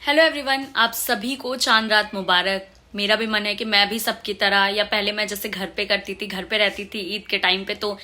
Hello everyone, आप सभी को चांद रात मुबारक। मेरा भी मन है कि मैं भी सबकी तरह, या पहले मैं जैसे घर पे करती थी, घर पे रहती थी ईद के टाइम पे, तो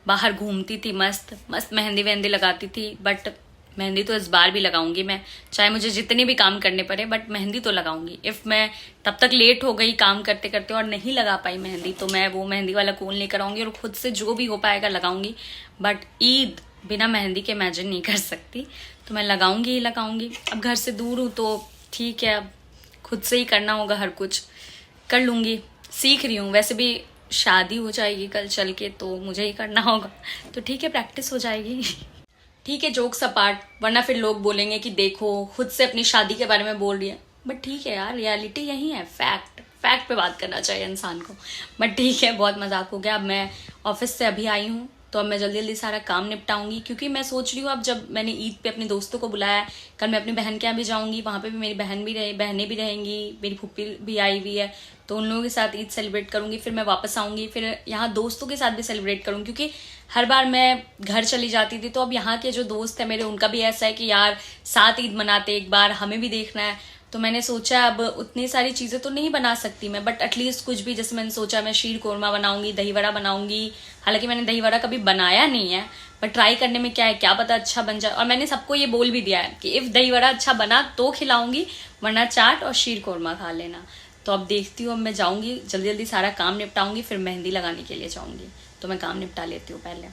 बाहर घूमती थी, मस्त मस्त मेहंदी वेहंदी लगाती थी। बट मेहंदी तो इस बार भी लगाऊंगी मैं, चाहे मुझे जितने भी काम करने पड़े, बट मेहंदी तो लगाऊंगी। इफ मैं तब तक लेट हो गई काम करते करते और नहीं लगा पाई मेहंदी, तो मैं वो मेहंदी वाला कोन लेकर आऊंगी और खुद से जो भी हो पाएगा लगाऊंगी। बट ईद बिना मेहंदी के इमेजिन नहीं कर सकती, तो मैं लगाऊंगी ही लगाऊंगी। अब घर से दूर हूँ तो ठीक है, अब खुद से ही करना होगा, हर कुछ कर लूंगी, सीख रही हूँ। वैसे भी शादी हो जाएगी कल चल के, तो मुझे ही करना होगा, तो ठीक है, प्रैक्टिस हो जाएगी। ठीक है, जोक्स अपार्ट, वरना फिर लोग बोलेंगे कि देखो खुद से अपनी शादी के बारे में बोल रही है। बट ठीक है यार, रियलिटी यही है, फैक्ट फैक्ट पे बात करना चाहिए इंसान को। बट ठीक है, बहुत मजाक हो गया। अब मैं ऑफिस से अभी आई हूँ, तो अब मैं जल्दी जल्दी सारा काम निपटाऊंगी, क्योंकि मैं सोच रही हूँ अब जब मैंने ईद पे अपने दोस्तों को बुलाया है, कल मैं अपनी बहन के यहाँ भी जाऊंगी, वहां पे भी मेरी बहनें भी रहेंगी, मेरी फूफी भी आई हुई है, तो उन लोगों के साथ ईद सेलिब्रेट करूंगी। फिर मैं वापस आऊंगी, फिर यहाँ दोस्तों के साथ भी सेलिब्रेट करूंगी, क्योंकि हर बार मैं घर चली जाती थी, तो अब यहाँ के जो दोस्त है मेरे, उनका भी ऐसा है कि यार साथ ईद मनाते, एक बार हमें भी देखना है। तो मैंने सोचा अब उतनी सारी चीजें तो नहीं बना सकती मैं, बट एटलीस्ट कुछ भी, जैसे मैंने सोचा मैं शीर कोरमा बनाऊंगी, दही वड़ा बनाऊंगी। हालांकि मैंने दही वड़ा कभी बनाया नहीं है, बट ट्राई करने में क्या है, क्या पता अच्छा बन जाए। और मैंने सबको ये बोल भी दिया है कि इफ दही वड़ा अच्छा बना तो खिलाऊंगी, वरना चाट और शीर कोरमा खा लेना। तो अब देखती हूँ, अब मैं जाऊंगी जल्दी जल्दी सारा काम निपटाऊंगी, फिर मेहंदी लगाने के लिए जाऊंगी। तो मैं काम निपटा लेती हूँ पहले।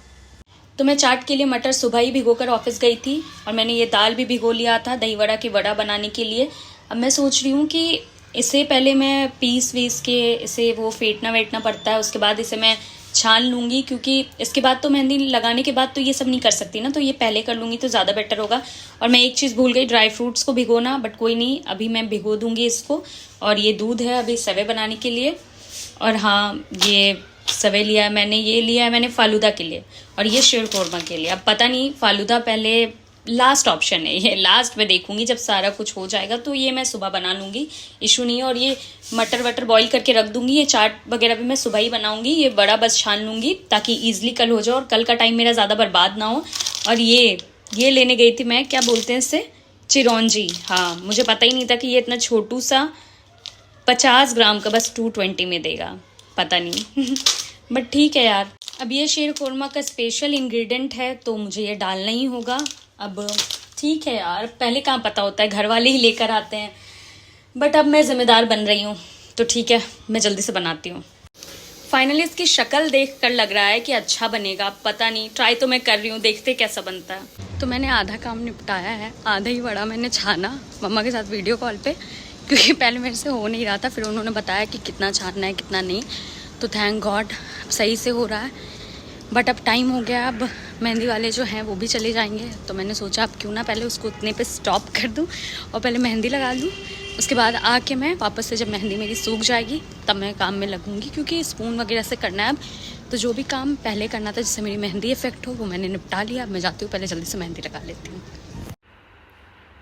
तो मैं चाट के लिए मटर सुबह ही भिगोकर ऑफिस गई थी, और मैंने ये दाल भी भिगो लिया था दही वड़ा की वड़ा बनाने के लिए। अब मैं सोच रही हूँ कि इसे पहले मैं पीस वीस के इसे वो फेंटना वेटना पड़ता है, उसके बाद इसे मैं छान लूँगी, क्योंकि इसके बाद तो मेहंदी लगाने के बाद तो ये सब नहीं कर सकती ना, तो ये पहले कर लूँगी तो ज़्यादा बेटर होगा। और मैं एक चीज़ भूल गई, ड्राई फ्रूट्स को भिगोना, बट कोई नहीं, अभी मैं भिगो दूँगी इसको। और ये दूध है अभी सवे बनाने के लिए, और हाँ ये सवे लिया है मैंने, ये लिया है मैंने फालूदा के लिए, और ये शीर कोरमा के लिए। अब पता नहीं, फालूदा पहले लास्ट ऑप्शन है, ये लास्ट में देखूंगी जब सारा कुछ हो जाएगा, तो ये मैं सुबह बना लूंगी, इशू नहीं है। और ये मटर वटर बॉईल करके रख दूंगी, ये चाट वगैरह भी मैं सुबह ही बनाऊंगी, ये बड़ा बस छान लूंगी ताकि ईजिली कल हो जाए और कल का टाइम मेरा ज़्यादा बर्बाद ना हो। और ये लेने गई थी मैं, क्या बोलते हैं इससे, चिरौंजी। हाँ, मुझे पता ही नहीं था कि ये इतना छोटू सा 50 ग्राम का बस 220 में देगा, पता नहीं। बट ठीक है यार, अब ये शीर कोरमा का स्पेशल इंग्रेडिएंट है, तो मुझे ये डालना ही होगा। अब ठीक है यार, पहले कहाँ पता होता है, घर वाले ही लेकर आते हैं, बट अब मैं जिम्मेदार बन रही हूँ, तो ठीक है, मैं जल्दी से बनाती हूँ। फाइनली इसकी शक्ल देख कर लग रहा है कि अच्छा बनेगा, पता नहीं, ट्राई तो मैं कर रही हूँ, देखते कैसा बनता है। तो मैंने आधा काम निपटाया है, आधा ही वड़ा मैंने छाना मम्मा के साथ वीडियो कॉल पे, क्योंकि पहले मेरे से हो नहीं रहा था, फिर उन्होंने बताया कि कितना छानना है कितना नहीं, तो थैंक गॉड सही से हो रहा है। बट अब टाइम हो गया, अब मेहंदी वाले जो हैं वो भी चले जाएंगे, तो मैंने सोचा अब क्यों ना पहले उसको उतने पे स्टॉप कर दूं और पहले मेहंदी लगा लूं। उसके बाद आके मैं वापस से, जब मेहंदी मेरी सूख जाएगी तब मैं काम में लगूंगी, क्योंकि स्पून वगैरह से करना है अब। तो जो भी काम पहले करना था जिससे मेरी मेहंदी इफेक्ट हो, वो मैंने निपटा लिया। अब मैं जाती हूँ, पहले जल्दी से मेहंदी लगा लेती हूँ।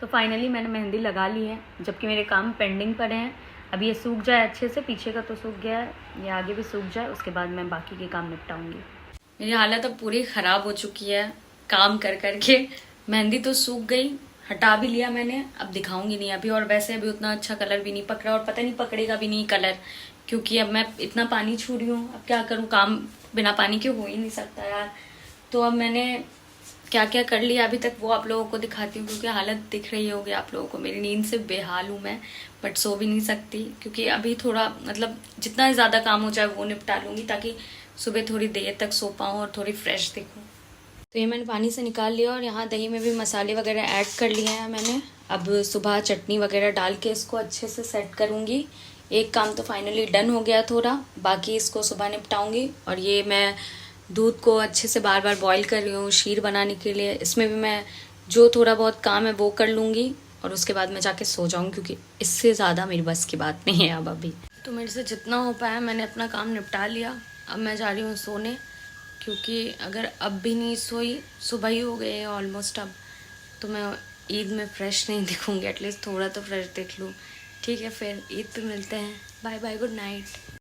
तो फाइनली मैंने मेहंदी लगा ली है, जबकि मेरे काम पेंडिंग पड़े हैं। अब ये सूख जाए अच्छे से, पीछे का तो सूख गया है, ये आगे भी सूख जाए, उसके बाद मैं बाकी के काम निपटाऊंगी। मेरी हालत अब पूरी ख़राब हो चुकी है काम कर कर के। मेहंदी तो सूख गई, हटा भी लिया मैंने, अब दिखाऊंगी नहीं अभी। और वैसे अभी उतना अच्छा कलर भी नहीं पकड़ा, और पता नहीं पकड़ेगा भी नहीं कलर, क्योंकि अब मैं इतना पानी छू रही हूँ। अब क्या करूँ, काम बिना पानी के हो ही नहीं सकता यार। तो अब मैंने क्या क्या कर लिया अभी तक, वो आप लोगों को दिखाती हूँ, क्योंकि हालत दिख रही होगी आप लोगों को। मेरी नींद से बेहाल हूँ मैं, बट सो भी नहीं सकती, क्योंकि अभी थोड़ा मतलब जितना ज़्यादा काम हो जाए वो निपटा लूँगी, ताकि सुबह थोड़ी देर तक सो पाऊँ और थोड़ी फ्रेश दिखूँ। तो ये मैंने पानी से निकाल लिया, और यहाँ दही में भी मसाले वगैरह ऐड कर लिए हैं मैंने। अब सुबह चटनी वगैरह डाल के इसको अच्छे से सेट करूँगी। एक काम तो फाइनली डन हो गया थोड़ा, बाकी इसको सुबह निपटाऊँगी। और ये मैं दूध को अच्छे से बार बार बॉईल कर रही हूँ शीर बनाने के लिए। इसमें भी मैं जो थोड़ा बहुत काम है वो कर लूँगी, और उसके बाद मैं जाके सो जाऊँ, क्योंकि इससे ज़्यादा मेरी बस की बात नहीं है अब अभी। तो मेरे से जितना हो पाया मैंने अपना काम निपटा लिया। अब मैं जा रही हूँ सोने, क्योंकि अगर अब भी नहीं सोई, सुबह ही हो गए ऑलमोस्ट अब, तो मैं ईद में फ्रेश नहीं दिखूँगी। एटलीस्ट थोड़ा तो फ्रेश दिख लूँ। ठीक है, फिर ईद पे मिलते हैं। Bye bye, good night.